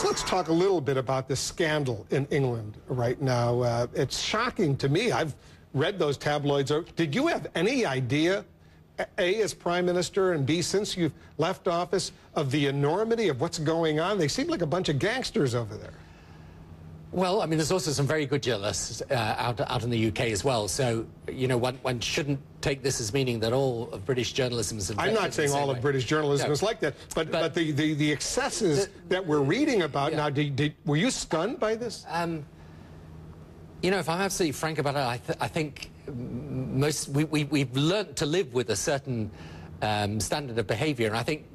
Let's talk a little bit about this scandal in England right now. It's shocking to me. I've read those tabloids. Did you have any idea, A, as Prime Minister, and B, since you've left office, of the enormity of what's going on? They seem like a bunch of gangsters over there. Well, I mean, there's also some very good journalists out in the UK as well. So, you know, one shouldn't take this as meaning that all of British journalism is... I'm not saying all of British journalism is like that, but the excesses that we're reading about now, were you stunned by this? You know, if I'm absolutely frank about it, I think we've learnt to live with a certain standard of behaviour, and I think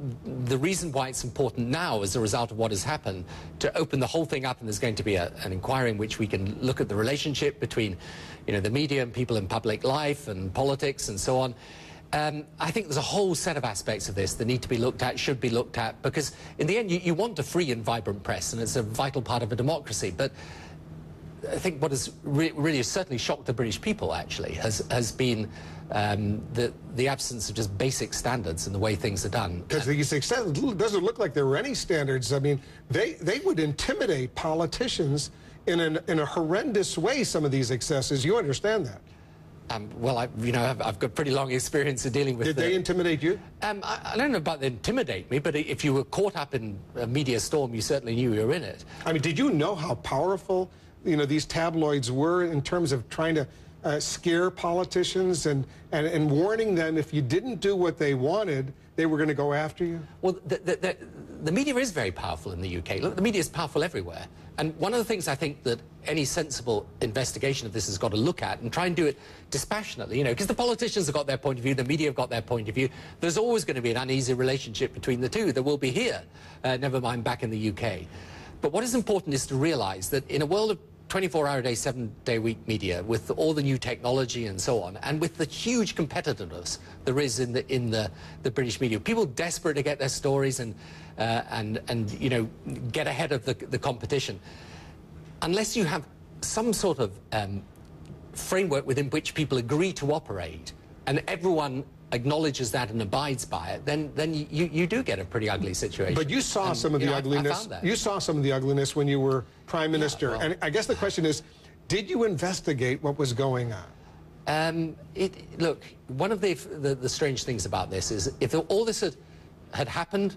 the reason why it's important now, as a result of what has happened, to open the whole thing up, and there's going to be an inquiry in which we can look at the relationship between, you know, the media and people in public life and politics and so on. I think there's a whole set of aspects of this that need to be looked at, should be looked at, because in the end you want a free and vibrant press, and it's a vital part of a democracy. But I think what has really certainly shocked the British people, actually, has been the absence of just basic standards in the way things are done. Because it doesn't look like there were any standards. I mean, they would intimidate politicians in a horrendous way, some of these excesses. You understand that? Well, I've got pretty long experience of dealing with... Did they intimidate you? I don't know about they intimidate me, but if you were caught up in a media storm, you certainly knew you were in it. I mean, did you know how powerful, you know, these tabloids were in terms of trying to scare politicians and warning them if you didn't do what they wanted, they were going to go after you? Well, the media is very powerful in the UK. Look, the media is powerful everywhere. And one of the things I think that any sensible investigation of this has got to look at and try and do it dispassionately, you know, because the politicians have got their point of view, the media have got their point of view. There's always going to be an uneasy relationship between the two. There will be here, never mind back in the UK. But what is important is to realise that in a world of 24-hour-a-day, 7-day-a-week media, with all the new technology and so on, and with the huge competitiveness there is in the British media, people desperate to get their stories and you know, get ahead of the competition. Unless you have some sort of framework within which people agree to operate, and everyone acknowledges that and abides by it, then you do get a pretty ugly situation. But you saw some of the ugliness. You saw some of the ugliness when you were Prime Minister. Yeah, well, and I guess the question is, did you investigate what was going on? Look, one of the strange things about this is, if all this had happened,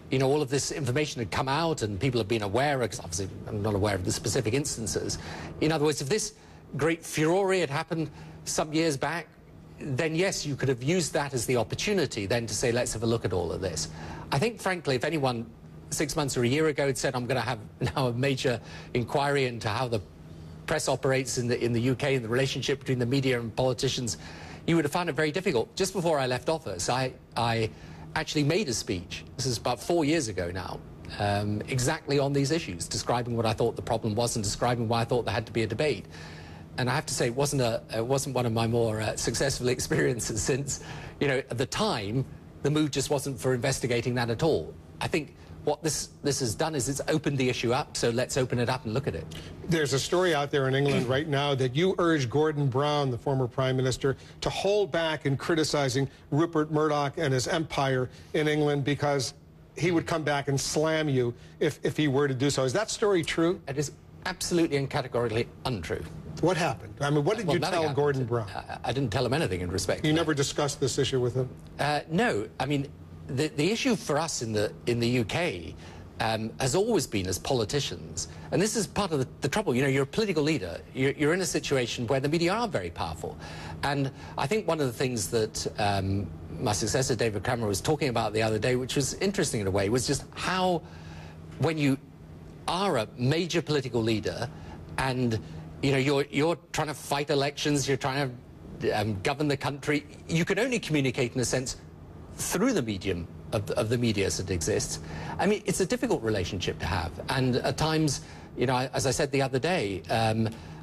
you know, all of this information had come out and people have been aware, because obviously I'm not aware of the specific instances. In other words, if this great furore had happened some years back, then yes, you could have used that as the opportunity then to say, let's have a look at all of this. I think, frankly, if anyone 6 months or a year ago had said, I'm going to have now a major inquiry into how the press operates in the UK and the relationship between the media and politicians, you would have found it very difficult. Just before I left office, I actually made a speech, this is about 4 years ago now, exactly on these issues, describing what I thought the problem was and describing why I thought there had to be a debate. And I have to say, it wasn't one of my more successful experiences, since, you know, at the time, the mood just wasn't for investigating that at all. I think what this has done is it's opened the issue up, so let's open it up and look at it. There's a story out there in England right now that you urged Gordon Brown, the former Prime Minister, to hold back in criticizing Rupert Murdoch and his empire in England, because he would come back and slam you if he were to do so. Is that story true? It is absolutely and categorically untrue. What happened? I mean, what did you tell Gordon Brown? I didn't tell him anything in respect to You never discussed this issue with him? No. I mean, the issue for us in the UK has always been, as politicians, and this is part of the trouble, you know, you're a political leader, you're in a situation where the media are very powerful. And I think one of the things that my successor, David Cameron, was talking about the other day, which was interesting in a way, was just how, when you are a major political leader and, you know, you're trying to fight elections, you're trying to govern the country, you can only communicate, in a sense, through the medium of the media as it exists. I mean, it's a difficult relationship to have, and at times, you know, as I said the other day,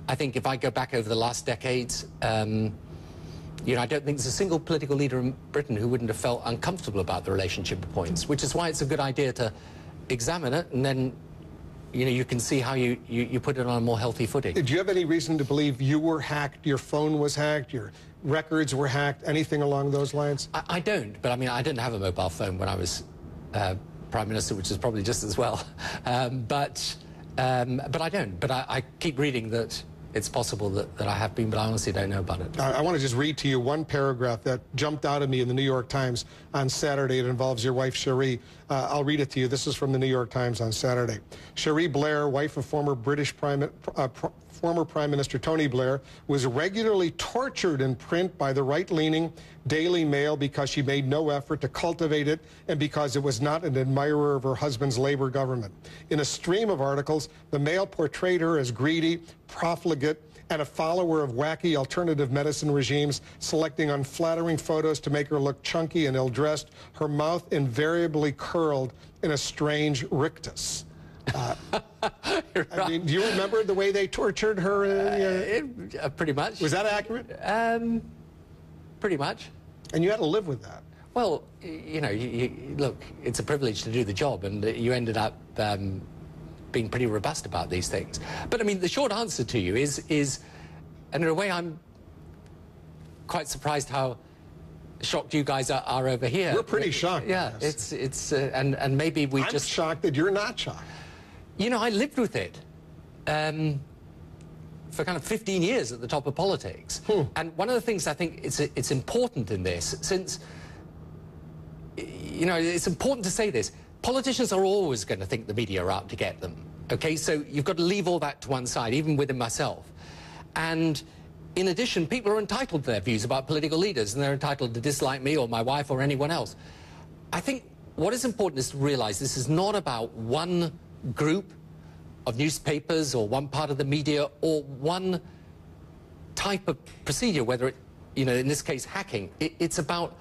I think if I go back over the last decades, you know, I don't think there's a single political leader in Britain who wouldn't have felt uncomfortable about the relationship at points, which is why it's a good idea to examine it, and then, you know, you can see how you put it on a more healthy footing. Did you have any reason to believe you were hacked, your phone was hacked, your records were hacked, anything along those lines? I don't, but I mean, I didn't have a mobile phone when I was Prime Minister, which is probably just as well. But I don't. But I keep reading that it's possible that I have been, but I honestly don't know about it. I want to just read to you one paragraph that jumped out at me in the New York Times on Saturday. It involves your wife, Cherie. I'll read it to you. This is from the New York Times on Saturday. Cherie Blair, wife of former Prime Minister Tony Blair, was regularly tortured in print by the right-leaning Daily Mail because she made no effort to cultivate it and because it was not an admirer of her husband's Labour government. In a stream of articles, the Mail portrayed her as greedy, profligate, and a follower of wacky alternative medicine regimes, selecting unflattering photos to make her look chunky and ill-dressed, her mouth invariably curled in a strange rictus. Right. I mean, do you remember the way they tortured her? Pretty much. Was that accurate? Pretty much. And you had to live with that. Well, you know, look, it's a privilege to do the job, and you ended up being pretty robust about these things. But I mean, the short answer to you is, and in a way, I'm quite surprised how shocked you guys are over here. We're pretty shocked. Yeah, yes. And maybe we I'm just shocked that you're not shocked. You know, I lived with it for kind of 15 years at the top of politics. And one of the things I think it's important in this, since, you know, it's important to say this, politicians are always going to think the media are out to get them. Okay, so you've got to leave all that to one side, even within myself. And in addition, people are entitled to their views about political leaders, and they're entitled to dislike me or my wife or anyone else. I think what is important is to realize this is not about one group of newspapers or one part of the media or one type of procedure, whether it, you know, in this case, hacking. It's about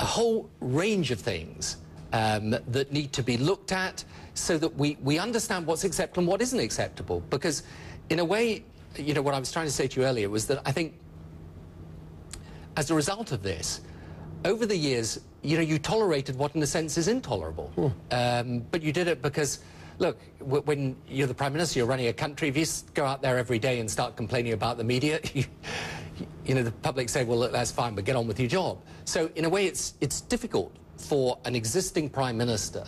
a whole range of things that need to be looked at so that we understand what's acceptable and what isn't acceptable. Because in a way, you know, what I was trying to say to you earlier was that I think as a result of this, over the years, you know, you tolerated what in a sense is intolerable. But you did it because, look, when you're the Prime Minister, you're running a country, if you go out there every day and start complaining about the media, you know, the public say, well, look, that's fine, but get on with your job. So in a way, it's difficult for an existing Prime Minister,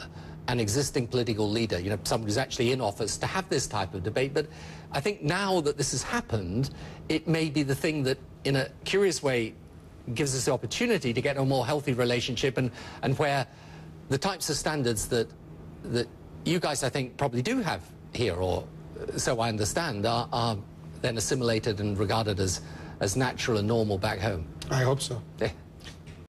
an existing political leader, you know, someone who's actually in office, to have this type of debate. But I think now that this has happened, it may be the thing that, in a curious way, gives us the opportunity to get a more healthy relationship, and where the types of standards that you guys, I think, probably do have here, or so I understand, are then assimilated and regarded as natural and normal back home. I hope so. Yeah.